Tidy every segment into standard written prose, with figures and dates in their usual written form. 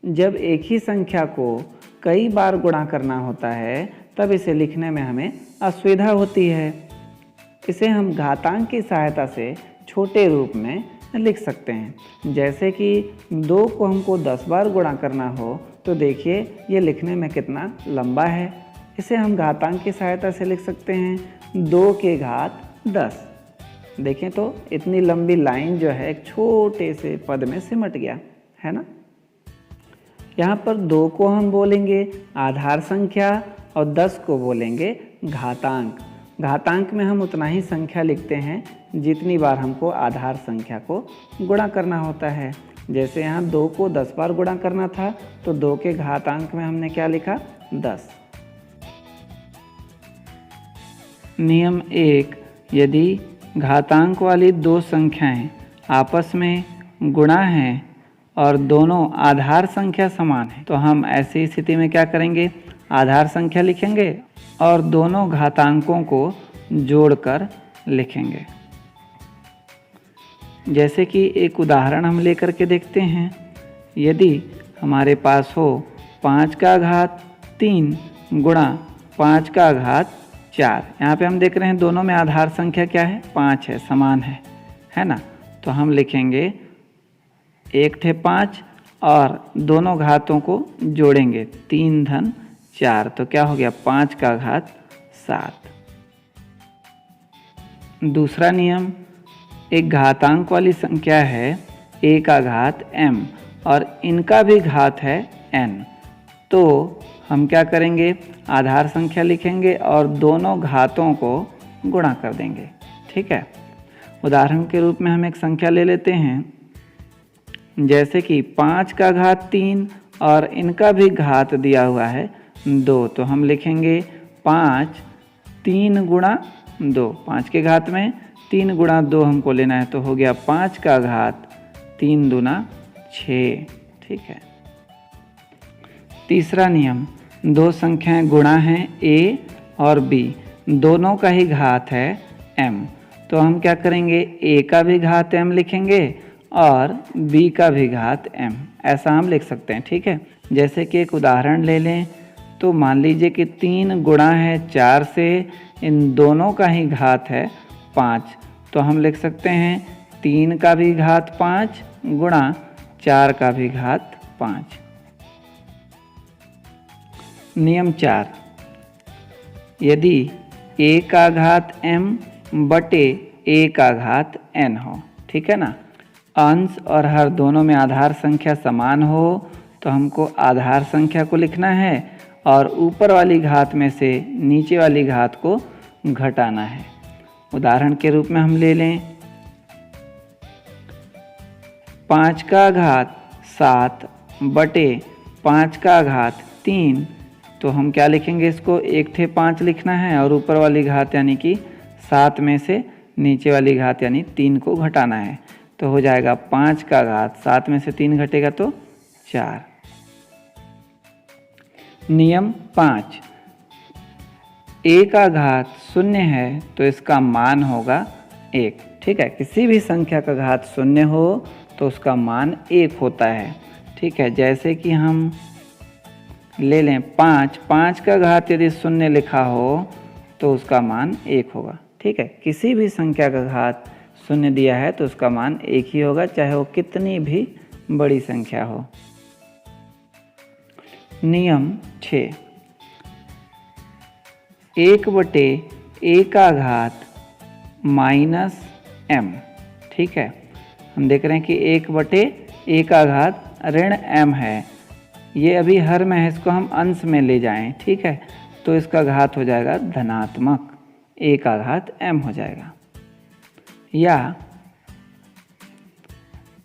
जब एक ही संख्या को कई बार गुणा करना होता है तब इसे लिखने में हमें असुविधा होती है। इसे हम घातांक की सहायता से छोटे रूप में लिख सकते हैं। जैसे कि 2 को हमको 10 बार गुणा करना हो तो देखिए ये लिखने में कितना लंबा है। इसे हम घातांक की सहायता से लिख सकते हैं 2 के घात 10। देखें तो इतनी लंबी लाइन जो है एक छोटे से पद में सिमट गया है ना। यहाँ पर 2 को हम बोलेंगे आधार संख्या और 10 को बोलेंगे घातांक। घातांक में हम उतना ही संख्या लिखते हैं जितनी बार हमको आधार संख्या को गुणा करना होता है। जैसे यहाँ 2 को 10 बार गुणा करना था तो 2 के घातांक में हमने क्या लिखा 10। नियम 1, यदि घातांक वाली 2 संख्याएं आपस में गुणा हैं और दोनों आधार संख्या समान है तो हम ऐसी स्थिति में क्या करेंगे, आधार संख्या लिखेंगे और दोनों घातांकों को जोड़कर लिखेंगे। जैसे कि एक उदाहरण हम लेकर के देखते हैं। यदि हमारे पास हो 5 का घात 3 गुणा 5 का घात 4। यहाँ पे हम देख रहे हैं दोनों में आधार संख्या क्या है, 5 है, समान है ना। तो हम लिखेंगे 1 थे 5 और दोनों घातों को जोड़ेंगे 3 धन 4 तो क्या हो गया 5 का घात 7। दूसरा नियम, एक घातांक वाली संख्या है a का घात m और इनका भी घात है n। तो हम क्या करेंगे, आधार संख्या लिखेंगे और दोनों घातों को गुणा कर देंगे। ठीक है, उदाहरण के रूप में हम एक संख्या ले लेते हैं। जैसे कि 5 का घात 3 और इनका भी घात दिया हुआ है 2 तो हम लिखेंगे 5 3 गुणा 2। 5 के घात में 3 गुणा 2 हमको लेना है तो हो गया 5 का घात 3 दूना 6। ठीक है। तीसरा नियम, 2 संख्याएं गुणा हैं a और b, दोनों का ही घात है m। तो हम क्या करेंगे, a का भी घात m लिखेंगे और b का भी घात m, ऐसा हम लिख सकते हैं। ठीक है, जैसे कि एक उदाहरण ले लें तो मान लीजिए कि 3 गुणा है 4 से, इन दोनों का ही घात है 5 तो हम लिख सकते हैं 3 का भी घात 5 गुणा 4 का भी घात 5। नियम 4, यदि a का घात m बटे a का घात n हो, ठीक है ना, अंश और हर दोनों में आधार संख्या समान हो तो हमको आधार संख्या को लिखना है और ऊपर वाली घात में से नीचे वाली घात को घटाना है। उदाहरण के रूप में हम ले लें 5 का घात 7 बटे 5 का घात 3 तो हम क्या लिखेंगे, इसको 1 थे 5 लिखना है और ऊपर वाली घात यानी कि 7 में से नीचे वाली घात यानी 3 को घटाना है तो हो जाएगा 5 का घात 7 में से 3 घटेगा तो 4। नियम 5, a का घात 0 है तो इसका मान होगा 1। ठीक है, किसी भी संख्या का घात 0 हो तो उसका मान 1 होता है। ठीक है, जैसे कि हम ले लें 5 का घात यदि 0 लिखा हो तो उसका मान 1 होगा। ठीक है, किसी भी संख्या का घात 0 दिया है तो उसका मान 1 ही होगा, चाहे वो कितनी भी बड़ी संख्या हो। नियम 6, 1 बटे a का घात -m। ठीक है, हम देख रहे हैं कि 1 बटे a का घात ऋण m है, ये अभी हर में है, इसको हम अंश में ले जाएं। ठीक है, तो इसका घात हो जाएगा धनात्मक, a का घात m हो जाएगा। या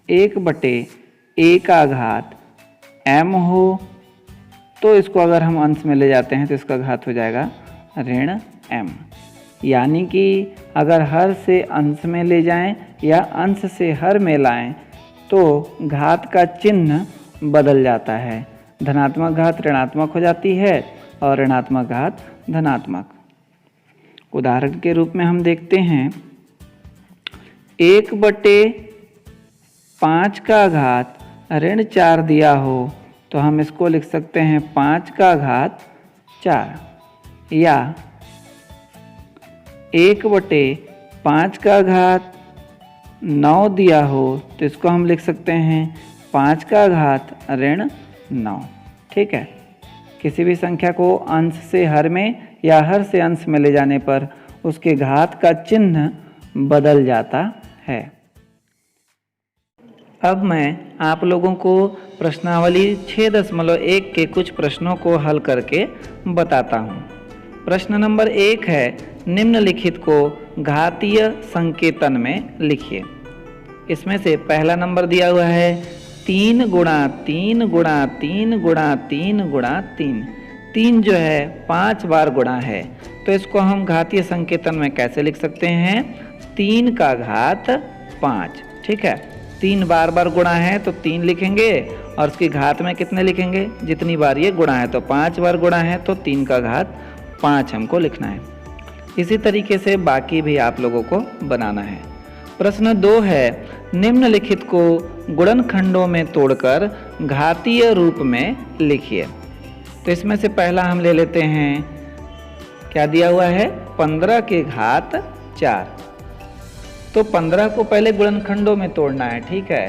1 बटे a का घात m हो तो इसको अगर हम अंश में ले जाते हैं तो इसका घात हो जाएगा ऋण m। यानी कि अगर हर से अंश में ले जाएं या अंश से हर में लाएं तो घात का चिन्ह बदल जाता है। धनात्मक घात ऋणात्मक हो जाती है और ऋणात्मक घात धनात्मक। उदाहरण के रूप में हम देखते हैं 1/5 का घात ऋण 4 दिया हो तो हम इसको लिख सकते हैं 5 का घात 4, या 1/5 का घात 9 दिया हो तो इसको हम लिख सकते हैं 5 का घात ऋण 9। ठीक है, किसी भी संख्या को अंश से हर में या हर से अंश में ले जाने पर उसके घात का चिन्ह बदल जाता है। अब मैं आप लोगों को प्रश्नावली 6.1 के कुछ प्रश्नों को हल करके बताता हूँ। प्रश्न नंबर 1 है, निम्नलिखित को घातीय संकेतन में लिखिए। इसमें से पहला नंबर दिया हुआ है 3 गुणा 3 गुणा 3 गुणा 3 गुणा 3। 3 जो है 5 बार गुणा है, तो इसको हम घातीय संकेतन में कैसे लिख सकते हैं? 3 का घात 5। ठीक है, 3 बार बार गुणा है तो 3 लिखेंगे और उसकी घात में कितने लिखेंगे? जितनी बार ये गुणा है, तो 5 बार गुणा है तो 3 का घात 5 हमको लिखना है। इसी तरीके से बाकी भी आप लोगों को बनाना है। प्रश्न 2 है, निम्नलिखित को गुणनखंडों में तोड़कर घातीय रूप में लिखिए। तो इसमें से पहला हम ले लेते हैं, क्या दिया हुआ है? 15 के घात 4। तो 15 को पहले गुणनखंडों में तोड़ना है। ठीक है,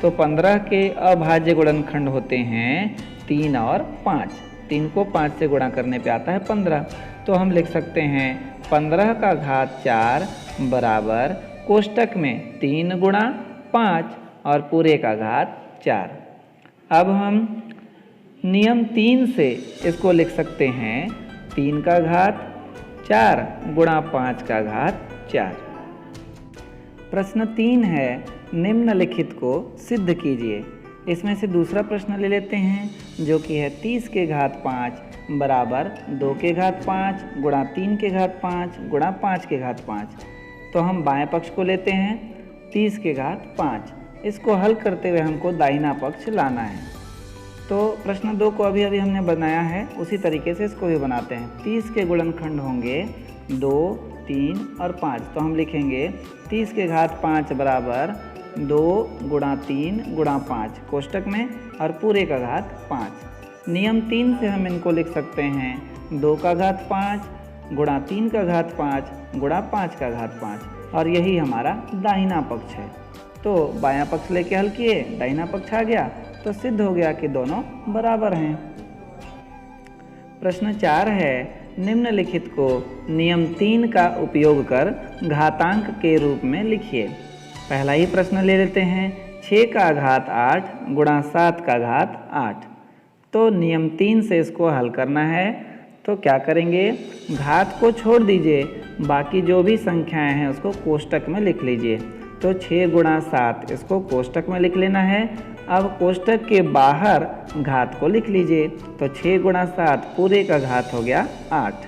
तो 15 के अभाज्य गुणनखंड होते हैं 3 और 5। 3 को 5 से गुणा करने पे आता है 15। तो हम लिख सकते हैं 15 का घात 4 बराबर कोष्टक में 3 गुणा 5 और पूरे का घात 4। अब हम नियम 3 से इसको लिख सकते हैं 3 का घात 4 गुणा 5 का घात 4। प्रश्न 3 है, निम्नलिखित को सिद्ध कीजिए। इसमें से दूसरा प्रश्न ले लेते हैं जो कि है 30 के घात 5 बराबर 2 के घात 5 गुणा 3 के घात 5 गुणा 5 के घात 5। तो हम बाएं पक्ष को लेते हैं 30 के घात 5। इसको हल करते हुए हमको दाहिना पक्ष लाना है। तो प्रश्न 2 को अभी हमने बनाया है, उसी तरीके से इसको भी बनाते हैं। 30 के गुणनखंड होंगे 2, 3 और 5। तो हम लिखेंगे 30 के घात 5 बराबर 2 गुणा 3 गुणा 5 कोष्टक में और पूरे का घात 5। नियम 3 से हम इनको लिख सकते हैं 2 का घात 5 गुणा 3 का घात 5 गुणा 5 का घात 5, और यही हमारा दाहिना पक्ष है। तो बायां पक्ष लेके हल किए, दाहिना पक्ष आ गया, तो सिद्ध हो गया कि दोनों बराबर हैं। प्रश्न 4 है, निम्नलिखित को नियम 3 का उपयोग कर घातांक के रूप में लिखिए। पहला ही प्रश्न ले लेते हैं 6 का घात 8 गुणा 7 का घात 8। तो नियम 3 से इसको हल करना है। तो क्या करेंगे? घात को छोड़ दीजिए, बाकी जो भी संख्याएं हैं उसको कोष्टक में लिख लीजिए। तो 6 गुणा 7 इसको कोष्टक में लिख लेना है। अब कोष्टक के बाहर घात को लिख लीजिए। तो 6 गुणा 7 पूरे का घात हो गया 8।